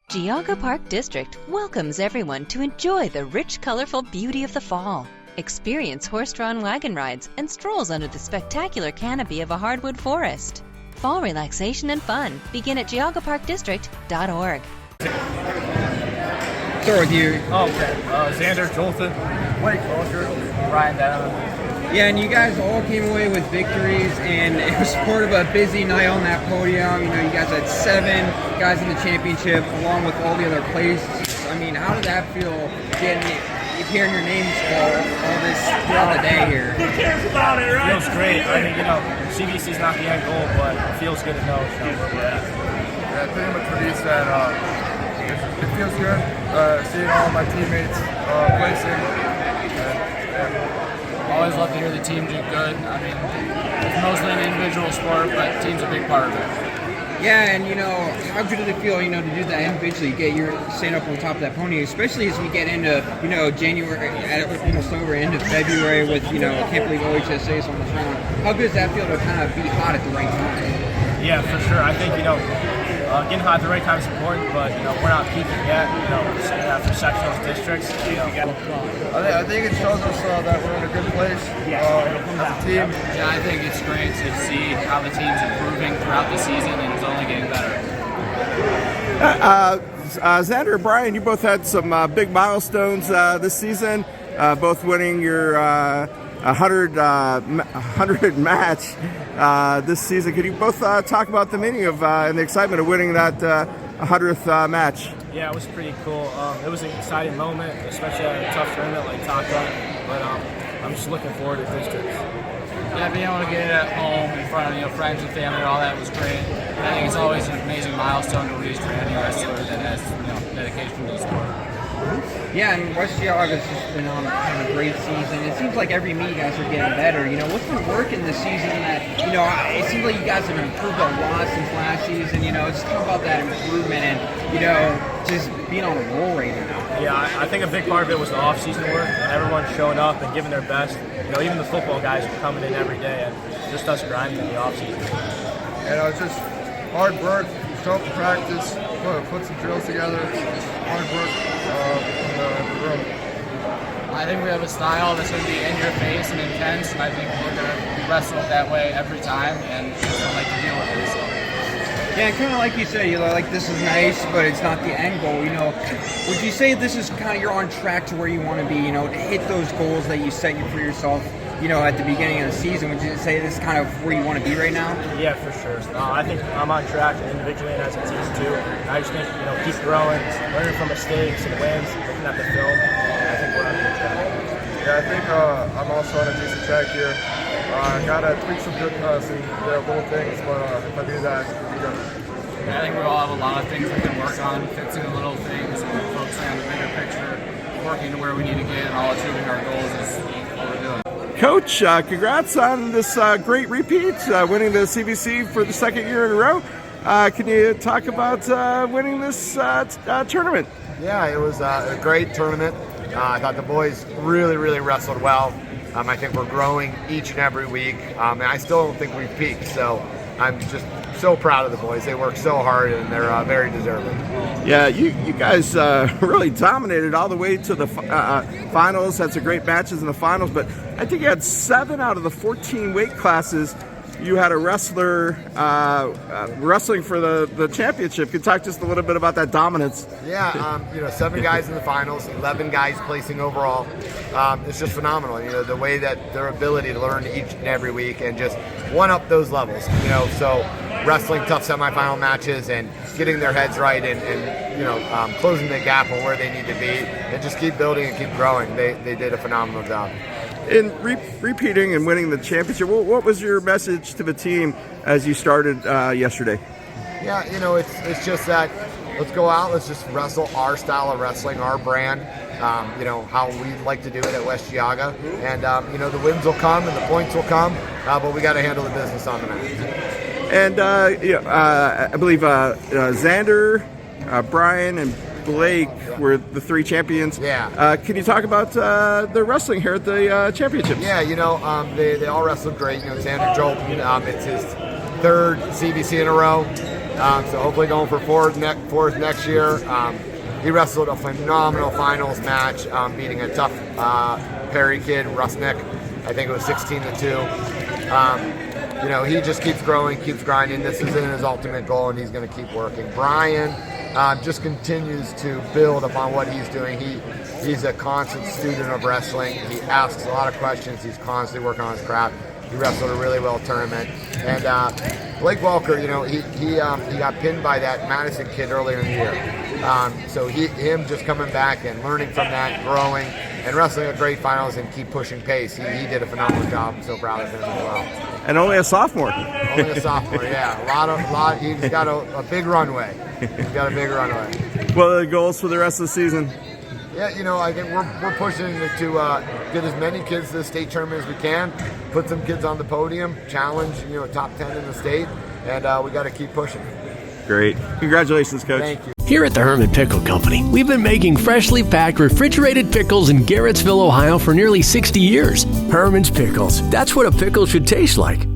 Geauga Park District welcomes everyone to enjoy the rich, colorful beauty of the fall. Experience horse-drawn wagon rides and strolls under the spectacular canopy of a hardwood forest. Fall relaxation and fun begin at geaugaparkdistrict.org. Start with you. Zander Joltin, Welker, Ryan Denamen. Yeah, and you guys all came away with victories, and it was part of a busy night on that podium. You know, you guys had 7 guys in the championship, along with all the other places. I mean, how did that feel, hearing your names called all this throughout the day here? Who cares about it, right? It feels great. I mean, CBC is not the end goal, but it feels good to know where we're at. Yeah, pretty much what he said. It feels good seeing all my teammates placing. Always love to hear the team do good. I mean, it's mostly an individual sport, but team's a big part of it. Yeah, and how good did it feel, to do that individually, get your stand up on top of that pony, especially as we get into, January, almost over, into February with, I can't believe OHSA is on the phone. How good does that feel to kind of be hot at the right time? Yeah, for sure. I think, getting hot at the right time is important, but, we're not peaking yet, for sectionals districts. I think it shows us that we're in a good place as a team. Yeah, I think it's great to see how the team's improving throughout the season, and it's only getting better. Zander and Brian, you both had some big milestones this season, both winning your 100 match this season. Could you both talk about the meaning of and the excitement of winning that 100th match? Yeah, it was pretty cool. It was an exciting moment, especially at a tough tournament like Taco. But I'm just looking forward to districts. Yeah, being able to get it at home in front of friends and family and all that was great. And I think it's always an amazing milestone to reach for any wrestler that has dedication to the sport. Yeah, and West Geauga's just been on a great season. It seems like every meet you guys are getting better. What's been working this season that, it seems like you guys have improved a lot since last season. Just talk about that improvement and, just being on a roll right now. Yeah, I think a big part of it was the off-season work and everyone showing up and giving their best. Even the football guys are coming in every day and just us grinding in the off-season. It's just hard work, show up to practice, put some drills together, hard work in the room. I think we have a style that's going to be in your face and intense, and I think we're going to wrestle it that way every time, and just don't like to deal with it. So. Yeah, kind of like you said, this is nice, but it's not the end goal. Would you say this is kind of you're on track to where you want to be? To hit those goals that you set for yourself. At the beginning of the season, would you say this is kind of where you want to be right now? Yeah, for sure. I think I'm on track individually and as a team too. I just think keep growing, learning from mistakes and wins, looking at the film. I think we're on a good track. Yeah, I think I'm also on a decent track here. I gotta tweak some little things, but if I do that, it'll be good. I think we all have a lot of things we can work on, fixing the little things and focusing on the bigger picture, working to where we need to get, and all achieving our goals is what we're doing. Coach, congrats on this great repeat, winning the CBC for the second year in a row. Can you talk about winning this tournament? Yeah, it was a great tournament. I thought the boys really wrestled well. I think we're growing each and every week, and I still don't think we've peaked. So I'm just so proud of the boys. They work so hard, and they're very deserving. Yeah, you guys really dominated all the way to the finals. Had some great matches in the finals, but I think you had 7 out of the 14 weight classes. You had a wrestler wrestling for the championship. Could you talk just a little bit about that dominance? Yeah, 7 guys in the finals, 11 guys placing overall. It's just phenomenal. The way that their ability to learn each and every week and just one up those levels. So wrestling tough semifinal matches and getting their heads right and closing the gap on where they need to be and just keep building and keep growing. They did a phenomenal job. In repeating and winning the championship, what was your message to the team as you started yesterday? Yeah, it's just that let's go out, let's just wrestle our style of wrestling, our brand, how we like to do it at West Geauga. And, the wins will come and the points will come, but we got to handle the business on the mat. And I believe Zander, Brian, and Blake were the 3 champions. Yeah. Can you talk about the wrestling here at the championships? Yeah, they all wrestled great. Zander Joltin, it's his 3rd CBC in a row. So hopefully going for fourth next year. He wrestled a phenomenal finals match, beating a tough Perry kid, Rusnick. I think it was 16-2. He just keeps growing, keeps grinding. This isn't his ultimate goal, and he's going to keep working. Brian just continues to build upon what he's doing. He's a constant student of wrestling. He asks a lot of questions. He's constantly working on his craft. He wrestled a really well tournament. And Blake Welker, he got pinned by that Madison kid earlier in the year. So him just coming back and learning from that, growing, and wrestling a great finals and keep pushing pace. He did a phenomenal job. I'm so proud of him as well. And only a sophomore. Only a sophomore, yeah. A lot. He's got a big runway. He's got a big runway. What are the goals for the rest of the season? Yeah, I think we're pushing to get as many kids to the state tournament as we can, put some kids on the podium, challenge, top 10 in the state, and we got to keep pushing. Great. Congratulations, Coach. Thank you. Here at the Herman Pickle Company, we've been making freshly packed refrigerated pickles in Garrettsville, Ohio for nearly 60 years. Herman's Pickles. That's what a pickle should taste like.